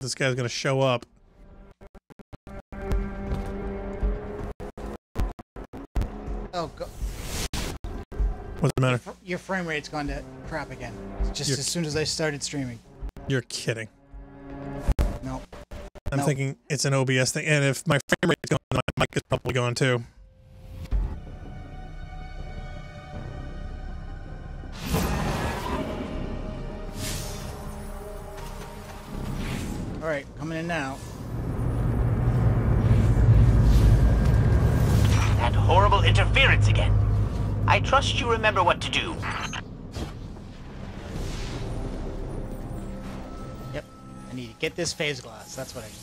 this guy's gonna show up. Oh, God. What's the matter? Your frame rate's gone to crap again. Just as soon as I started streaming. You're kidding. No. I'm thinking it's an OBS thing, and if my frame rate's gone, my mic is probably gone too. Alright, coming in now. That horrible interference again. I trust you remember what to do. Yep. I need to get this phase glass. That's what I need.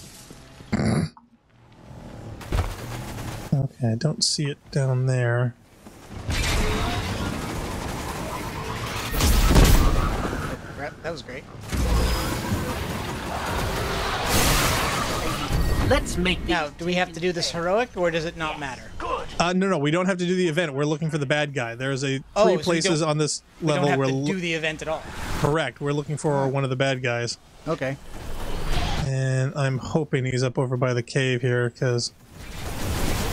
Okay, I don't see it down there. That was great. Let's make Now, do we have to do this heroic, or does it not matter? good. No, we don't have to do the event. We're looking for the bad guy. There's three places on this level we don't where have to do the event at all. correct. We're looking for one of the bad guys, Okay. and I'm hoping he's up over by the cave here. Because,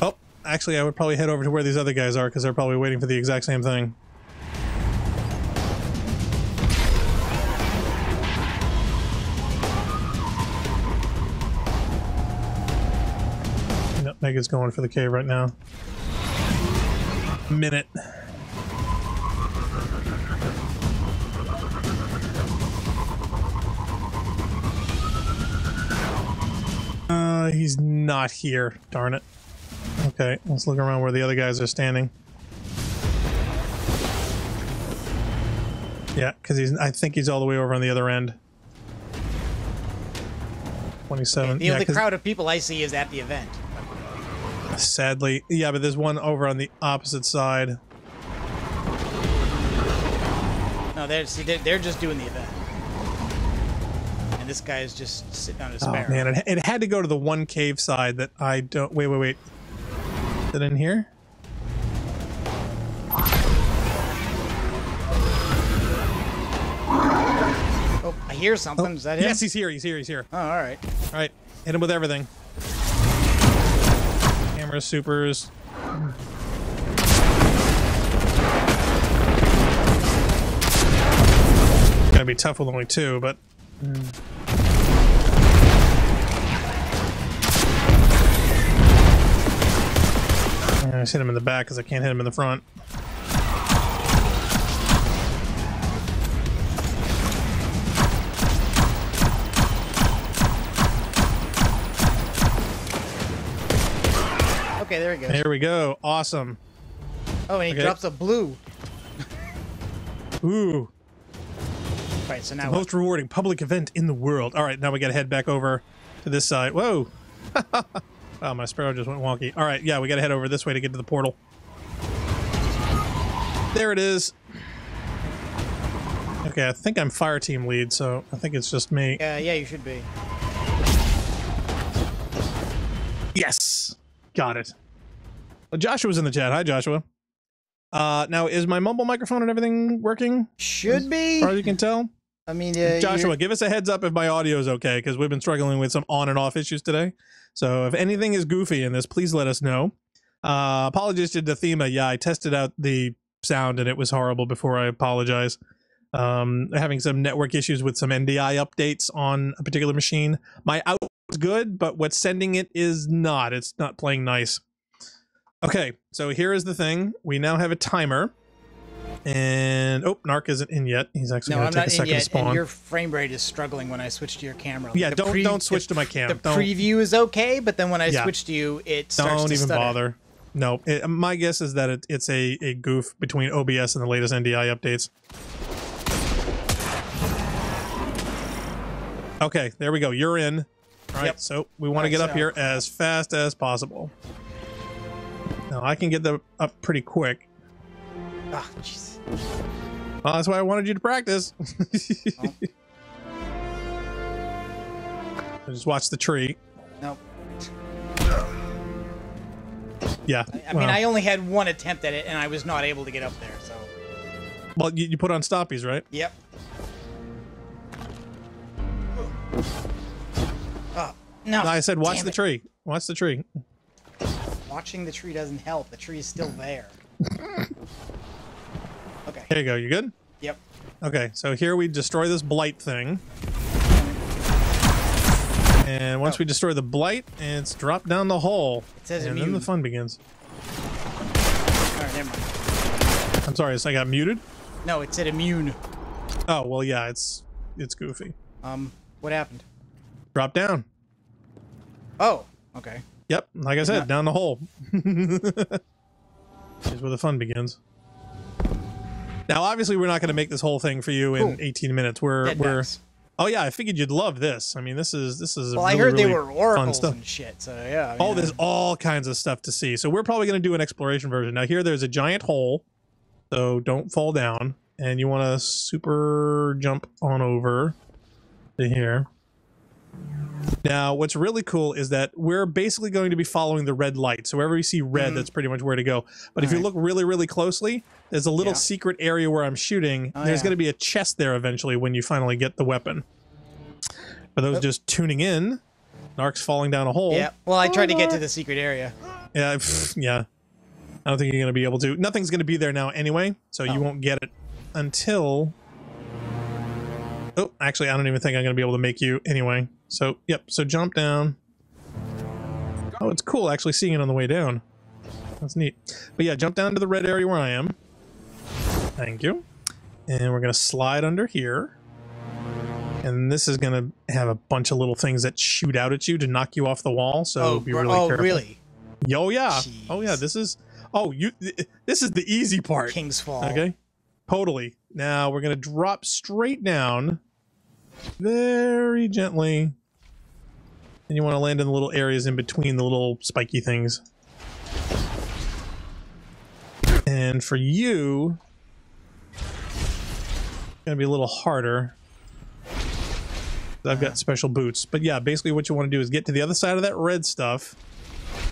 oh, actually, I would probably head over to where these other guys are because they're probably waiting for the exact same thing. Mega's going for the cave right now. Minute. He's not here. Darn it. Okay, let's look around where the other guys are standing. Yeah, because I think he's all the way over on the other end. 27. The only crowd of people I see is at the event. Sadly, yeah, but there's one over on the opposite side. No, they're just doing the event, and this guy is just sitting on his sparrow. Oh man, it had to go to the one cave side that I don't. Wait. Is it in here? Oh, I hear something. Is that him? Yes, he's here. He's here. Oh, all right. All right, hit him with everything. Camera supers. Gonna be tough with only two, but. I just hit him in the back because I can't hit him in the front. Okay, there he goes. There we go. Awesome. Oh, and he drops a blue. Ooh. Right, so now the most rewarding public event in the world. All right, now we gotta head back over to this side. Whoa. Wow, my sparrow just went wonky. All right, yeah, we gotta head over this way to get to the portal. There it is. Okay, I think I'm fire team lead, so I think it's just me. yeah, you should be. Yes! Got it. Well, Joshua's in the chat. Hi, Joshua. Now, is my mumble microphone and everything working? Should be. As far as you can tell? I mean, Joshua, give us a heads up if my audio is okay, because we've been struggling with some on and off issues today. So if anything is goofy in this, please let us know. Apologies to Dathema. Yeah, I tested out the sound and it was horrible before. I apologize. Having some network issues with some NDI updates on a particular machine. My output is good, but what's sending it is not. It's not playing nice. Okay, so here is the thing. We now have a timer. And oh, Narc isn't in yet. He's actually going to take a second to spawn. And your frame rate is struggling when I switch to your camera. Yeah, don't switch to my cam. The preview is okay, but then when I switch to you, it starts to stutter. Don't even bother. No, my guess is that it's a goof between OBS and the latest NDI updates. Okay, there we go. You're in. All right, so we want to get up here as fast as possible. Now, I can get them up pretty quick. Ah, jeez. Well, that's why I wanted you to practice. Just watch the tree. Nope. Yeah. I mean, I only had one attempt at it, and I was not able to get up there, so... Well, you put on stoppies, right? Yep. No, I said watch damn the it. tree. Watch the tree. Watching the tree doesn't help. The tree is still there. Okay. There you go. You good? Yep. Okay, so here we destroy this blight thing. And once we destroy the blight, it's dropped down the hole. It says and immune. then the fun begins. Alright, never mind. I'm sorry, so I got muted? No, it said immune. Oh, well, yeah, it's goofy. What happened? Drop down. Oh, okay. Yep, like I said, not- down the hole. Here's where the fun begins. Now, obviously, we're not going to make this whole thing for you in Ooh. 18 minutes. Dead backs. Oh yeah, I figured you'd love this. I mean, this is Well, really, I heard they really were fun oracles stuff. and shit, so yeah. Oh, there's all kinds of stuff to see. So we're probably going to do an exploration version. Now here, there's a giant hole, so don't fall down. And you want to super jump on over to here. Now, what's really cool is that we're basically going to be following the red light. So wherever you see red, that's pretty much where to go. But if you look really, really closely, there's a little secret area where I'm shooting. There's going to be a chest there eventually when you finally get the weapon. For those just tuning in, Narc's falling down a hole. Yeah, well, I tried to get to the secret area. Yeah, yeah. I don't think you're going to be able to. Nothing's going to be there now anyway, so you won't get it until... Oh, actually, I don't even think I'm going to be able to make you anyway. So, yep, so jump down. Oh, it's cool actually seeing it on the way down. That's neat. But yeah, jump down to the red area where I am. Thank you. And we're going to slide under here. And this is going to have a bunch of little things that shoot out at you to knock you off the wall, so be really careful. Really? Oh, yeah. Jeez. Oh, yeah, this is... Oh, this is the easy part. King's Fall. Okay. Totally. Now we're going to drop straight down very gently. And you want to land in the little areas in between the little spiky things. And for you, it's going to be a little harder. I've got special boots. But yeah, basically what you want to do is get to the other side of that red stuff.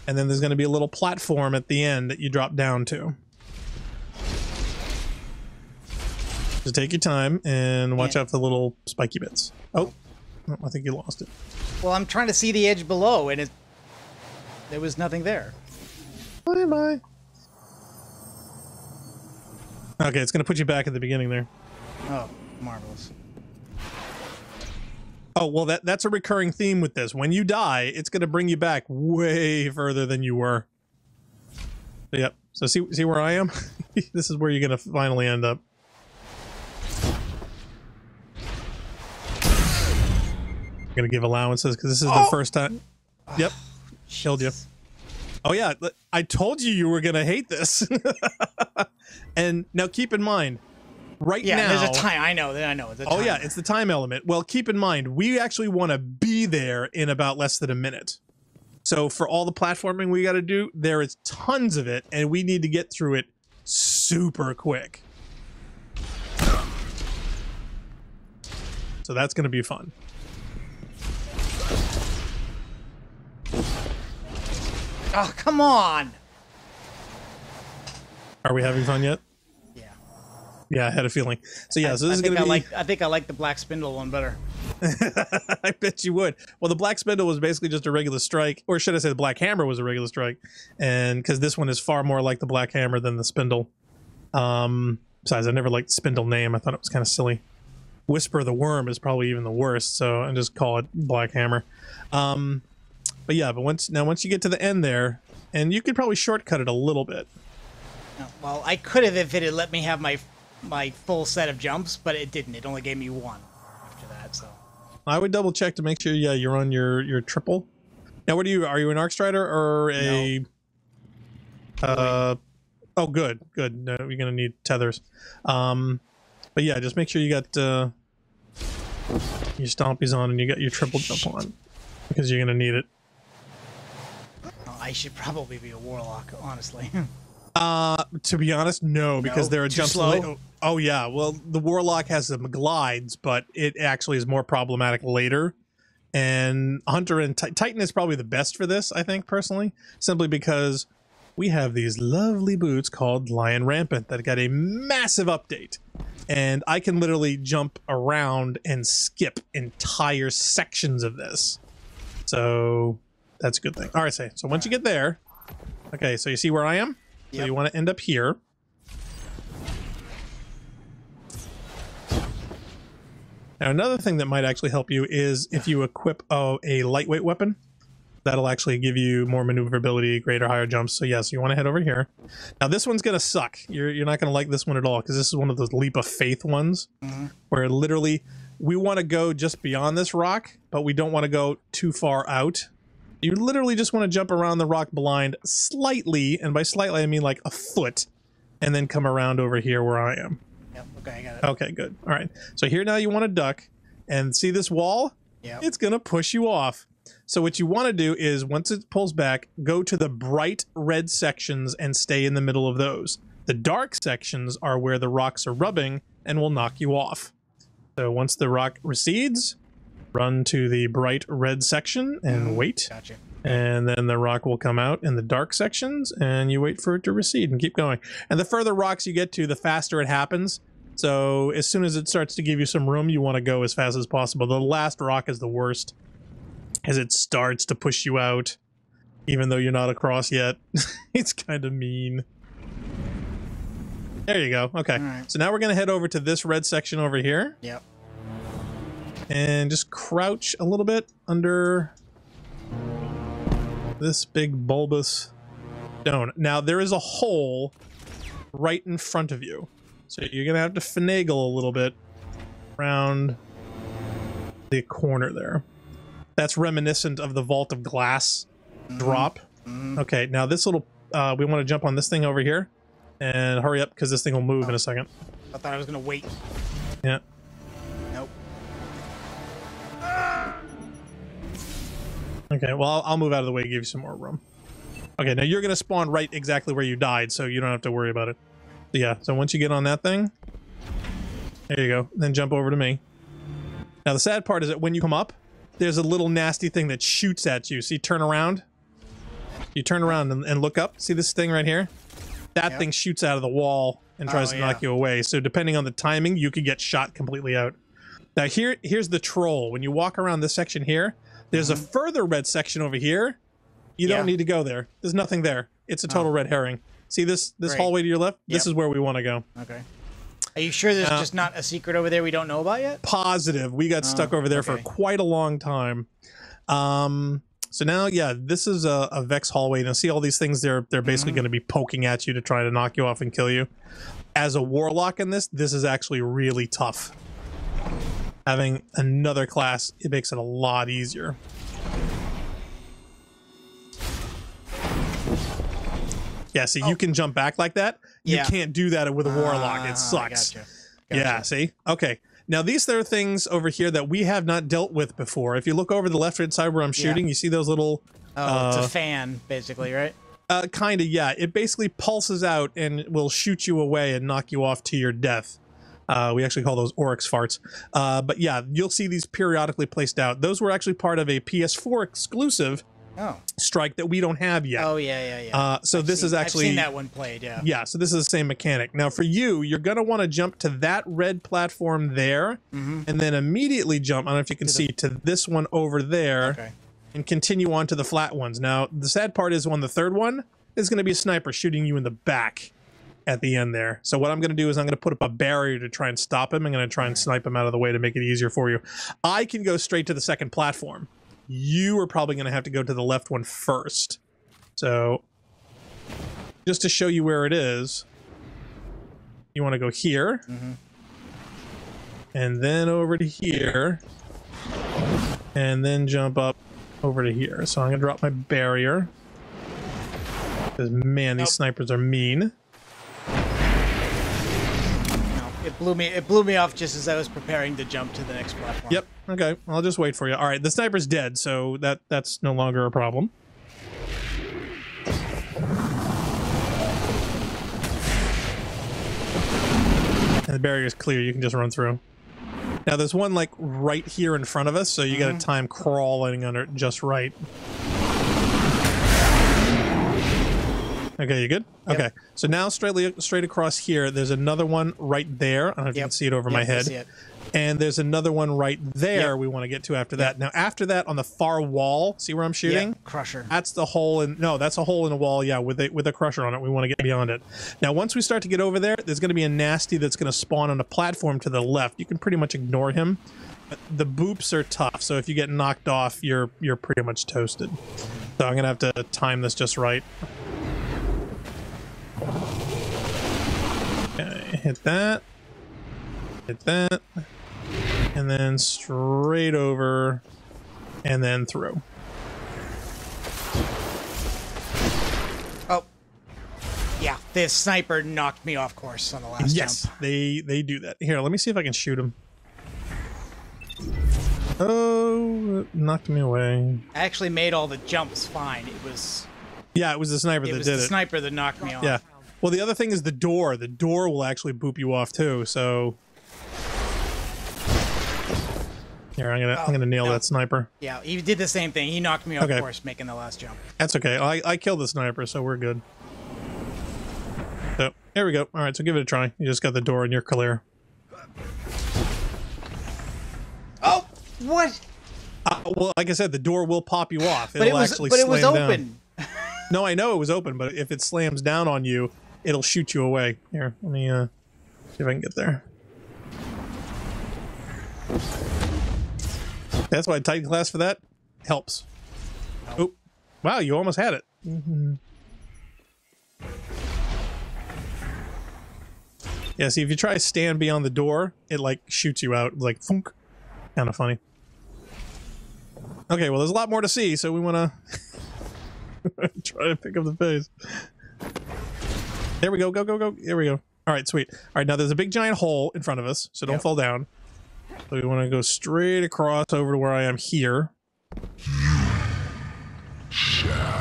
And then there's going to be a little platform at the end that you drop down to. So take your time and watch out for the little spiky bits. Oh, I think you lost it. Well, I'm trying to see the edge below, and there was nothing there. Bye-bye. Okay, it's going to put you back at the beginning there. Oh, marvelous. Oh, well, that's a recurring theme with this. When you die, it's going to bring you back way further than you were. So, yep. So see where I am? This is where you're going to finally end up. I'm going to give allowances because this is the first time. Yep. Killed you. Oh, yeah. I told you were going to hate this. And now keep in mind, right now... Yeah, there's a time. I know. It's a Oh, yeah, timer. it's the time element. Well, keep in mind, we actually want to be there in about less than a minute. So for all the platforming we got to do, there is tons of it, and we need to get through it super quick. So that's going to be fun. Oh, come on! Are we having fun yet? Yeah. Yeah, I had a feeling. So yeah, so this is going to be... I think I like the Black Spindle one better. I bet you would. Well, the Black Spindle was basically just a regular strike, or should I say the Black Hammer was a regular strike, and because this one is far more like the Black Hammer than the Spindle. Besides, I never liked the Spindle name. I thought it was kind of silly. Whisper the Worm is probably even the worst, so I just call it Black Hammer. But yeah, but once you get to the end there, and you could probably shortcut it a little bit. No, well, I could have if it had let me have my full set of jumps, but it didn't. It only gave me one after that. So I would double check to make sure. Yeah, you're on your triple. Now, what are you an Arc Strider or a? No. Oh, good. No, you're gonna need tethers. But yeah, just make sure you got your stompies on and you got your triple jump on, because you're gonna need it. oh, I should probably be a warlock, honestly. To be honest, no, because there are too jumps. slow? Oh yeah, well the Warlock has some glides, but it actually is more problematic later. And Hunter and Titan is probably the best for this, I think, personally, simply because we have these lovely boots called Lion Rampant that got a massive update. And I can literally jump around and skip entire sections of this. So that's a good thing. All right, so once you get there, okay, so you see where I am? So you want to end up here. Now, another thing that might actually help you is if you equip a lightweight weapon. That'll actually give you more maneuverability, greater, higher jumps. So yeah, so you want to head over here. Now this one's gonna suck. You're not gonna like this one at all because this is one of those leap of faith ones where literally we want to go just beyond this rock, but we don't want to go too far out. You literally just want to jump around the rock blind slightly, and by slightly I mean like a foot, and then come around over here where I am. Yep. Okay, I got it. Okay, good. All right. So here now you want to duck, and see this wall? Yeah. It's gonna push you off. So what you want to do is, once it pulls back, go to the bright red sections and stay in the middle of those. The dark sections are where the rocks are rubbing and will knock you off. So once the rock recedes, run to the bright red section and wait. Gotcha. And then the rock will come out in the dark sections and you wait for it to recede and keep going. And the further rocks you get to, the faster it happens. So as soon as it starts to give you some room, you want to go as fast as possible. The last rock is the worst, as it starts to push you out, even though you're not across yet. It's kind of mean. There you go. Okay. Right. So now we're going to head over to this red section over here. Yep. And just crouch a little bit under this big bulbous stone. Now, there is a hole right in front of you. So you're going to have to finagle a little bit around the corner there. That's reminiscent of the Vault of Glass drop. Okay, now this little, we want to jump on this thing over here. And hurry up, because this thing will move in a second. I thought I was going to wait. Yeah. Nope. Okay, well, I'll move out of the way to give you some more room. Okay, now you're going to spawn right exactly where you died, so you don't have to worry about it. Yeah, so once you get on that thing, there you go. Then jump over to me. Now, the sad part is that when you come up, there's a little nasty thing that shoots at you. See, turn around. You turn around and look up. See this thing right here? That thing shoots out of the wall and tries to knock you away. So depending on the timing, you could get shot completely out. Now here's the troll. When you walk around this section here, there's a further red section over here. You don't need to go there. There's nothing there. It's a total red herring. See this hallway to your left? This is where we want to go. Okay. Are you sure there's just not a secret over there we don't know about yet? Positive. We got stuck over there for quite a long time. So now, yeah, this is a Vex hallway. Now, see all these things? They're basically going to be poking at you to try to knock you off and kill you. As a warlock in this is actually really tough. Having another class, it makes it a lot easier. Yeah, see, you can jump back like that. You can't do that with a warlock. It sucks. Gotcha. Yeah, see? Okay. Now, these are things over here that we have not dealt with before. If you look over the left-hand side where I'm shooting, you see those little... it's a fan, basically, right? Kind of, yeah. It basically pulses out and will shoot you away and knock you off to your death. We actually call those Oryx farts. But yeah, you'll see these periodically placed out. Those were actually part of a PS4 exclusive strike that we don't have yet. Oh, yeah. So this is actually... I've seen that one played, yeah. Yeah, so this is the same mechanic. Now for you, you're going to want to jump to that red platform there, and then immediately jump, I don't know if you can see, to this one over there, and continue on to the flat ones. Now, the sad part is on the third one, there's going to be a sniper shooting you in the back at the end there. So what I'm going to do is I'm going to put up a barrier to try and stop him. I'm going to try and snipe him out of the way to make it easier for you. I can go straight to the second platform. You are probably going to have to go to the left one first. So just to show you where it is, you want to go here, and then over to here, and then jump up over to here. So I'm going to drop my barrier, because man, these snipers are mean. It blew me off just as I was preparing to jump to the next platform. Yep. Okay. I'll just wait for you. All right. The sniper's dead, so that's no longer a problem. And the barrier is clear. You can just run through. Now there's one like right here in front of us, so you got to time crawling under it just right. Okay, you good? Yep. Okay, so now straight across here, there's another one right there. I don't know if you can see it over my head. And there's another one right there Yep. we want to get to after that. Now, after that, on the far wall, see where I'm shooting? Yeah, crusher. That's the hole in... No, that's a hole in the wall, yeah, with a crusher on it. We want to get beyond it. Now, once we start to get over there, there's going to be a nasty that's going to spawn on a platform to the left. You can pretty much ignore him. But the boops are tough, so if you get knocked off, you're pretty much toasted. So I'm going to have to time this just right. Okay, hit that. Hit that. And then straight over, and then through. Oh. Yeah, this sniper knocked me off course on the last Yes, jump. they do that. Here, let me see if I can shoot him. Oh, it knocked me away. I actually made all the jumps fine. It was Yeah, it was the sniper that the did it. sniper that knocked me off. Yeah. Well, the other thing is the door. The door will actually boop you off too. So here, I'm gonna nail that sniper. Yeah, he did the same thing. He knocked me off Okay. course making the last jump. That's okay. I killed the sniper, so we're good. So there we go. All right, so give it a try. You just got the door and you're clear. Oh, what? Well, like I said, the door will pop you off. But it was slam down. open. No, I know it was open, but if it slams down on you, it'll shoot you away. Here, let me see if I can get there. That's why Titan class for that helps. Oh, wow, you almost had it. Yeah, see, if you try to stand beyond the door, it like shoots you out, like funk. Kind of funny. Okay, well, there's a lot more to see, so we want to try to pick up the pace. There we go, go, go, go. There we go. All right, sweet. All right, now there's a big giant hole in front of us, so don't fall down. So we want to go straight across over to where I am here.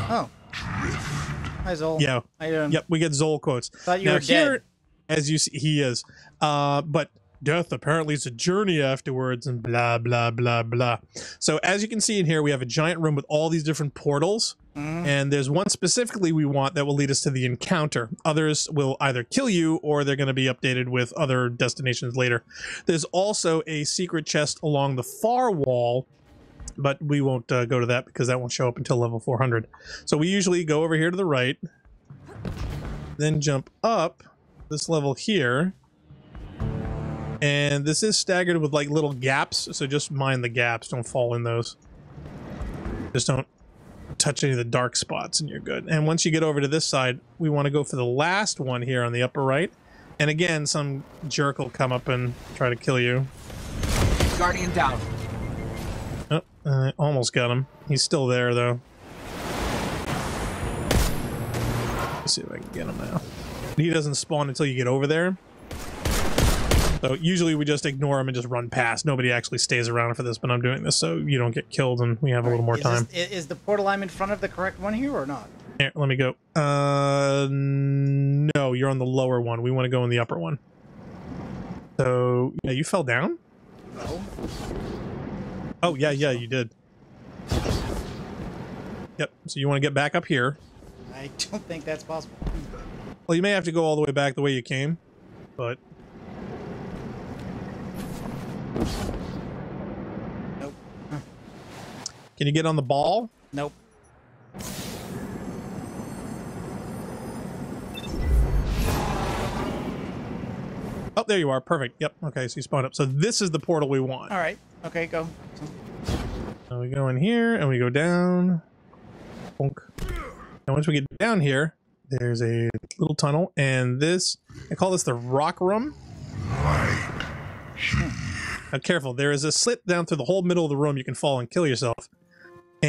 Oh. Hi, Zol. Yeah. I, Yep, we get Zol quotes. Thought you now were here, dead. as you see, he is. But death apparently is a journey afterwards and blah, blah, blah, blah. So as you can see in here, we have a giant room with all these different portals. And there's one specifically we want that will lead us to the encounter. Others will either kill you or they're going to be updated with other destinations later. There's also a secret chest along the far wall, but we won't go to that because that won't show up until level 400. So we usually go over here to the right, then jump up this level here. And this is staggered with like little gaps, so just mind the gaps, don't fall in those. Just don't touch any of the dark spots and you're good. And once you get over to this side, we want to go for the last one here on the upper right. And again, some jerk will come up and try to kill you. Guardian down. Oh, I almost got him. He's still there though. Let's see if I can get him now. He doesn't spawn until you get over there. So usually we just ignore him and just run past. Nobody actually stays around for this, but I'm doing this so you don't get killed and we have a little more time. Is the portal I'm in front of the correct one here or not? Here, let me go. No, you're on the lower one. We want to go in the upper one. So, yeah, you fell down? No. Oh, yeah, you did. Yep, so you want to get back up here. I don't think that's possible. Well, you may have to go all the way back the way you came, but... Nope. Can you get on the ball? Nope. Oh, there you are. Perfect. Yep. Okay, so you spawned up. So this is the portal we want. All right. Okay, go. So we go in here and we go down. Bonk. And once we get down here, there's a little tunnel, and this, I call this the rock room. Now careful, there is a slit down through the whole middle of the room you can fall and kill yourself.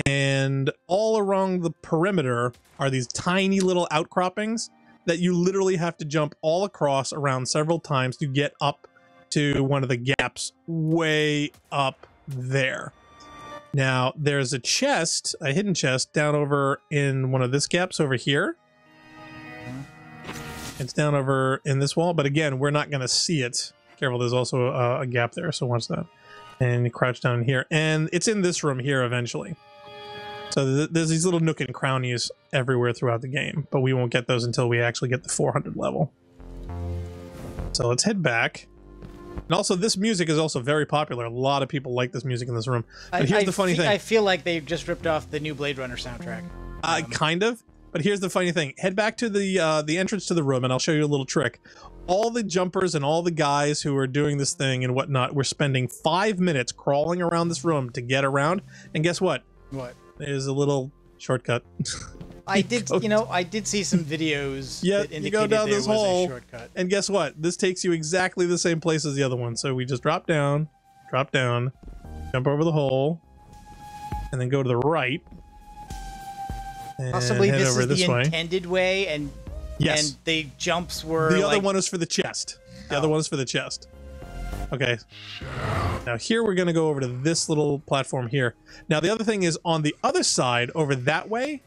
And all around the perimeter are these tiny little outcroppings that you literally have to jump all across around several times to get up to one of the gaps way up there. Now, there's a chest, a hidden chest, down over in one of these gaps over here. It's down over in this wall, but again, we're not going to see it. Careful, there's also a gap there, so watch that. And you crouch down here. And it's in this room here eventually. So there's these little nook and crannies everywhere throughout the game, but we won't get those until we actually get the 400 level. So let's head back. And also, this music is also very popular. A lot of people like this music in this room. But here's the funny thing. I feel like they just ripped off the new Blade Runner soundtrack. Kind of. But here's the funny thing. Head back to the entrance to the room, and I'll show you a little trick. All the jumpers and all the guys who are doing this thing and whatnot, we're spending 5 minutes crawling around this room to get around. And guess what? What? There's a little shortcut. I did see some videos that indicated you go down this there was hole, a shortcut. and guess what? This takes you exactly the same place as the other one. So we just drop down, jump over the hole, and then go to the right. And Possibly head this over is the way. intended way, and Yes. and the jumps were The other like, one is for the chest. The other one is for the chest. Okay. Now here we're going to go over to this little platform here. Now the other thing is on the other side, over that way,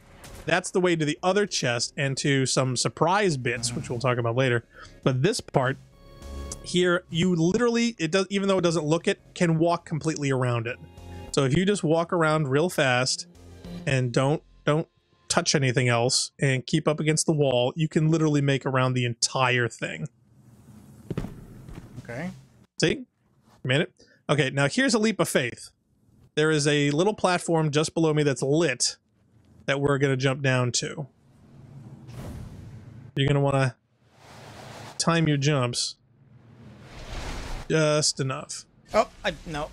that's the way to the other chest and to some surprise bits, which we'll talk about later. But this part here, you literally, it does, even though it doesn't look it, can walk completely around it. So if you just walk around real fast and don't touch anything else and keep up against the wall, you can literally make around the entire thing. Okay. See? Made it? Okay, now here's a leap of faith. There is a little platform just below me that's lit that we're going to jump down to. You're going to want to time your jumps just enough. Oh, no.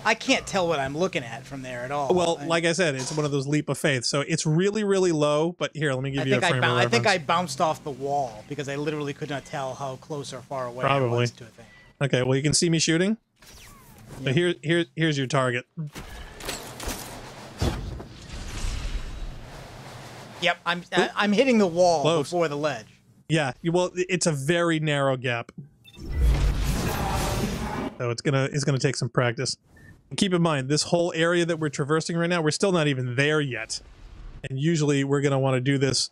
I can't tell what I'm looking at from there at all. Well, like I said, it's one of those leap of faith. So it's really, really low, but here, let me give you a frame of reference. I think I bounced off the wall because I literally could not tell how close or far away I was to a thing. Okay, well, you can see me shooting. So here's your target. Yep, I'm hitting the wall before the ledge. Yeah, well, it's a very narrow gap. So it's gonna take some practice. And keep in mind, this whole area that we're traversing right now, we're still not even there yet. And usually we're gonna want to do this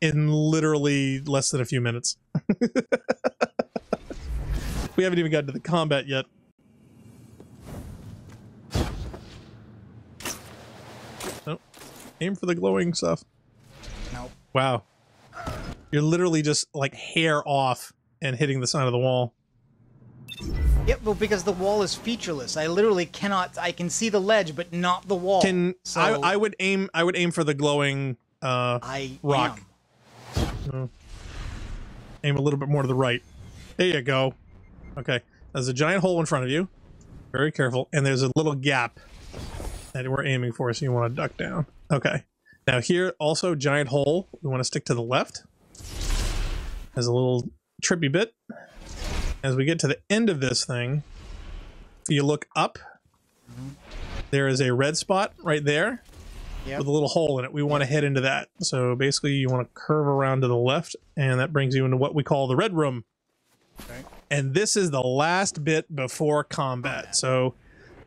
in literally less than a few minutes. We haven't even gotten to the combat yet. Nope. Aim for the glowing stuff. Nope. Wow. You're literally just like hair off and hitting the side of the wall. Yep, well, because the wall is featureless. I literally cannot. I can see the ledge, but not the wall. I would aim for the glowing rock. Aim a little bit more to the right. There you go. Okay, there's a giant hole in front of you. Very careful, and there's a little gap that we're aiming for, so you want to duck down. Okay. Now here, also giant hole. We want to stick to the left. There's a little trippy bit. As we get to the end of this thing, if you look up, there is a red spot right there with a little hole in it. We want to head into that. So basically, you want to curve around to the left, and that brings you into what we call the red room. Okay. And this is the last bit before combat. So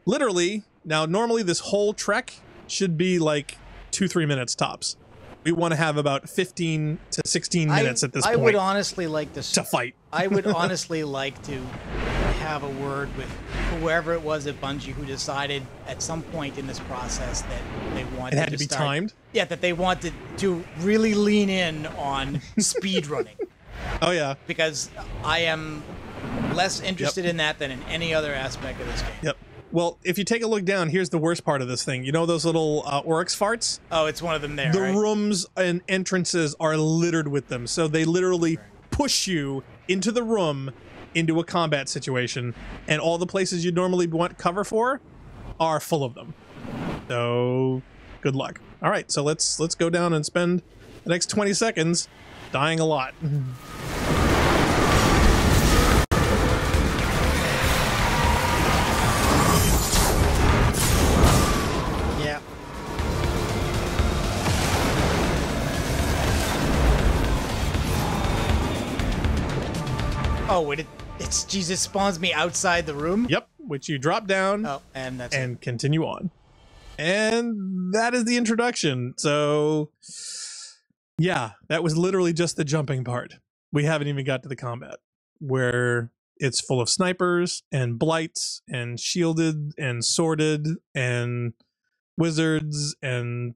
literally, now normally this whole trek should be like 2-3 minutes tops. We want to have about 15 to 16 minutes at this point. I would honestly like to fight. I would honestly like to have a word with whoever it was at Bungie who decided at some point in this process that they wanted it had to be timed? Yeah, that they wanted to really lean in on speed running. Oh, yeah. Because I am less interested in that than in any other aspect of this game. Yep. Well, if you take a look down, here's the worst part of this thing. You know those little Oryx farts? Oh, it's one of them there, The right? rooms and entrances are littered with them. So they literally push you into the room, into a combat situation, and all the places you'd normally want cover for are full of them. So, good luck. All right, so let's go down and spend the next 20 seconds dying a lot. Oh, it's Jesus spawns me outside the room? Yep, which you drop down and continue on. And that is the introduction. So, yeah, that was literally just the jumping part. We haven't even got to the combat, where it's full of snipers and blights and shielded and sworded and wizards and...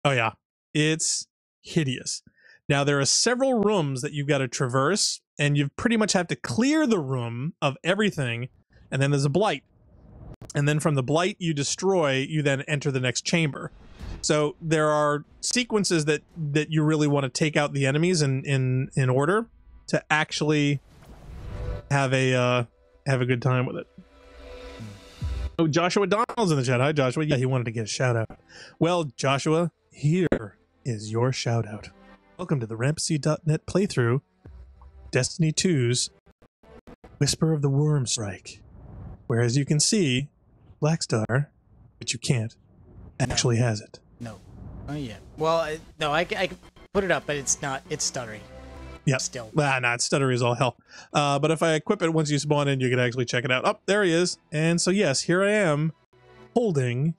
oh yeah, it's hideous. Now, there are several rooms that you've got to traverse and you pretty much have to clear the room of everything, and then there's a blight. And then from the blight you destroy, you then enter the next chamber. So there are sequences that you really want to take out the enemies in order to actually have a good time with it. Oh, Joshua Donald's in the chat. Hi, Joshua. Yeah, he wanted to get a shout out. Well, Joshua, here is your shout out. Welcome to the Rampsy.net playthrough, Destiny 2's Whisper of the Worm Strike, where, as you can see, Blackstar, but you can't, actually has it. No. Oh, yeah. Well, no, I can put it up, but it's not. It's stuttering. Yeah. Still. Nah, it's stuttery as all hell. But if I equip it once you spawn in, you can actually check it out. Oh, there he is. And so, yes, here I am holding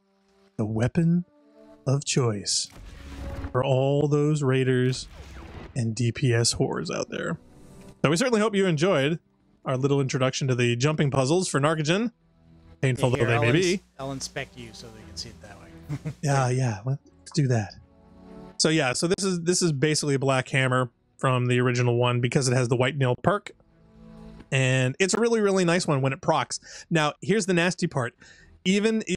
the weapon of choice for all those raiders and DPS whores out there. So we certainly hope you enjoyed our little introduction to the jumping puzzles for Narcogen, painful though they may be. I'll inspect you so they can see it that way. Yeah, let's do that. So yeah, so this is basically a black hammer from the original one because it has the white nail perk, and it's a really, really nice one when it procs. Now here's the nasty part.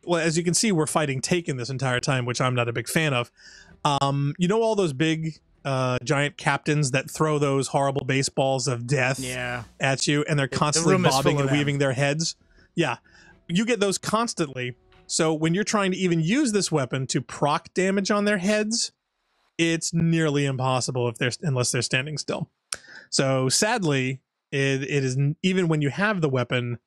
Well, as you can see, we're fighting Taken this entire time, which I'm not a big fan of. You know all those big giant captains that throw those horrible baseballs of death at you, and they're constantly bobbing and weaving their heads? Yeah, you get those constantly. So when you're trying to even use this weapon to proc damage on their heads, it's nearly impossible unless they're standing still. So sadly, it is, even when you have the weapon,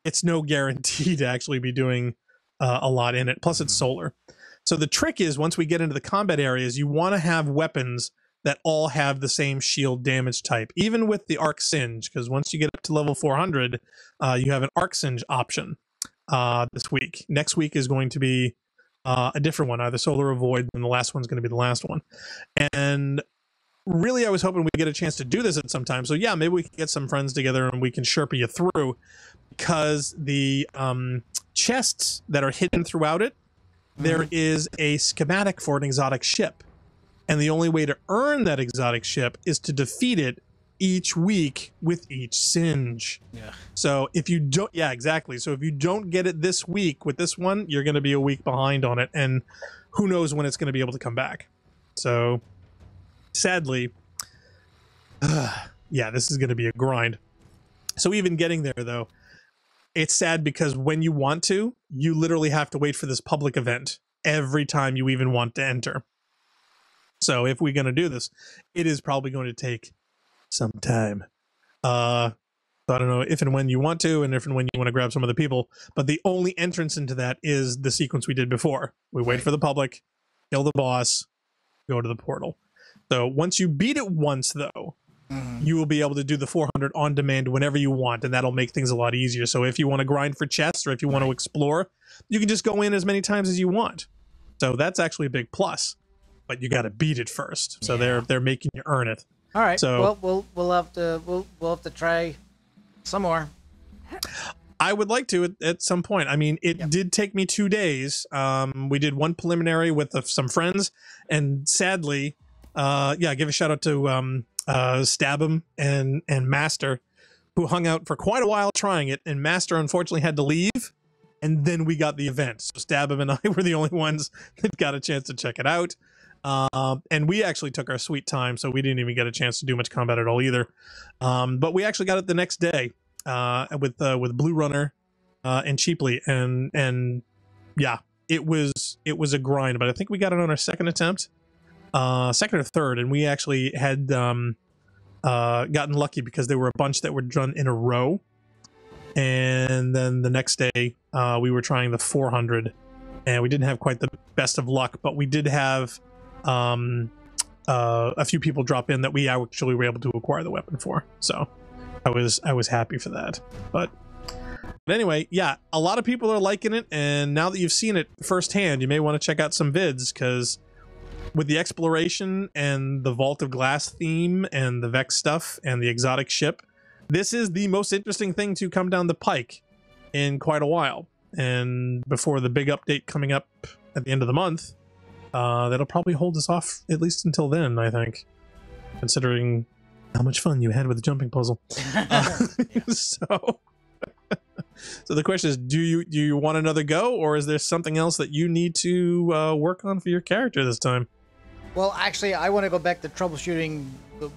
it's no guarantee to actually be doing a lot in it. Plus, it's solar. So the trick is, once we get into the combat areas, you want to have weapons that all have the same shield damage type, even with the arc singe, because once you get up to level 400, you have an arc singe option this week. Next week is going to be a different one, either solar or void, and the last one's going to be the last one. And really, I was hoping we get a chance to do this at some time. So yeah, maybe we can get some friends together and we can Sherpa you through, because the chests that are hidden throughout it, there is a schematic for an exotic ship. And the only way to earn that exotic ship is to defeat it each week with each singe. Yeah. So if you don't, yeah, exactly. So if you don't get it this week with this one, you're going to be a week behind on it, and who knows when it's going to be able to come back. So sadly, yeah, this is going to be a grind. So even getting there, though, it's sad because when you want to, you literally have to wait for this public event every time you even want to enter. So if we're going to do this, it is probably going to take some time. So I don't know if and when you want to, and if and when you want to grab some other people, but the only entrance into that is the sequence we did before. We wait for the public, kill the boss, go to the portal. So once you beat it once, though, you will be able to do the 400 on demand whenever you want, and that'll make things a lot easier. So if you want to grind for chests, or if you want to explore, you can just go in as many times as you want. So that's actually a big plus, but you got to beat it first. So they're making you earn it. All right. So well, we'll have to try some more. I would like to at some point. I mean, it did take me 2 days. We did one preliminary with some friends, and sadly, give a shout out to Stab'em and Master, who hung out for quite a while trying it, and Master unfortunately had to leave, and then we got the event. So Stab'em and I were the only ones that got a chance to check it out. And we actually took our sweet time, so we didn't even get a chance to do much combat at all either. But we actually got it the next day with Blue Runner and Cheaply, and yeah, it was a grind. But I think we got it on our second attempt, second or third, and we actually had gotten lucky because there were a bunch that were done in a row. And then the next day, we were trying the 400, and we didn't have quite the best of luck, but we did have a few people drop in that we actually were able to acquire the weapon for. So I was happy for that. But anyway, yeah, a lot of people are liking it, and now that you've seen it firsthand, you may want to check out some vids, because with the exploration and the Vault of Glass theme and the Vex stuff and the exotic ship, this is the most interesting thing to come down the pike in quite a while. And before the big update coming up at the end of the month, that'll probably hold us off at least until then, I think, considering how much fun you had with the jumping puzzle. Yeah. So the question is, do you want another go, or is there something else that you need to work on for your character this time? Well, actually, I want to go back to troubleshooting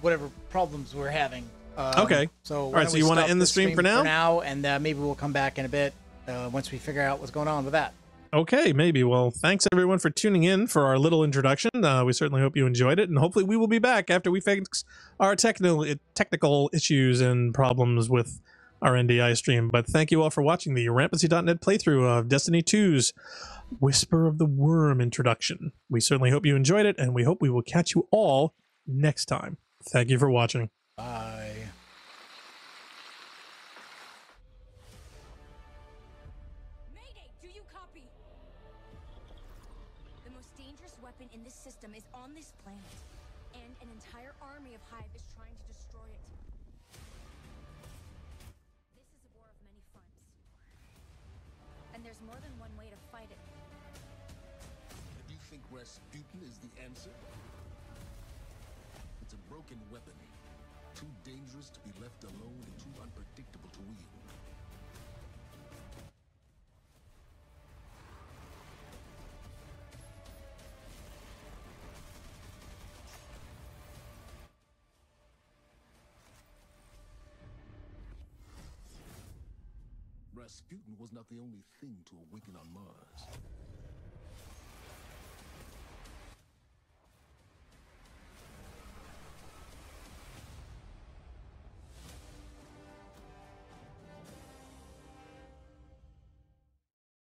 whatever problems we're having. Okay. So All right, so you want to end the stream for now? For now, and maybe we'll come back in a bit once we figure out what's going on with that. Okay, maybe. Well, thanks everyone for tuning in for our little introduction. We certainly hope you enjoyed it, and hopefully we will be back after we fix our technical issues and problems with our NDI stream. But thank you all for watching the Rampancy.net playthrough of Destiny 2's Whisper of the Worm introduction. We certainly hope you enjoyed it, and we hope we will catch you all next time. Thank you for watching. Bye. Mayday, do you copy? The most dangerous weapon in this system is on this planet, and an entire army of Hive is trying to destroy it. This is a war of many fronts, and there's more than one way to fight it. Do you think Rasputin is the answer? It's a broken weapon. Too dangerous to be left alone and too unpredictable to wield. Rasputin was not the only thing to awaken on Mars.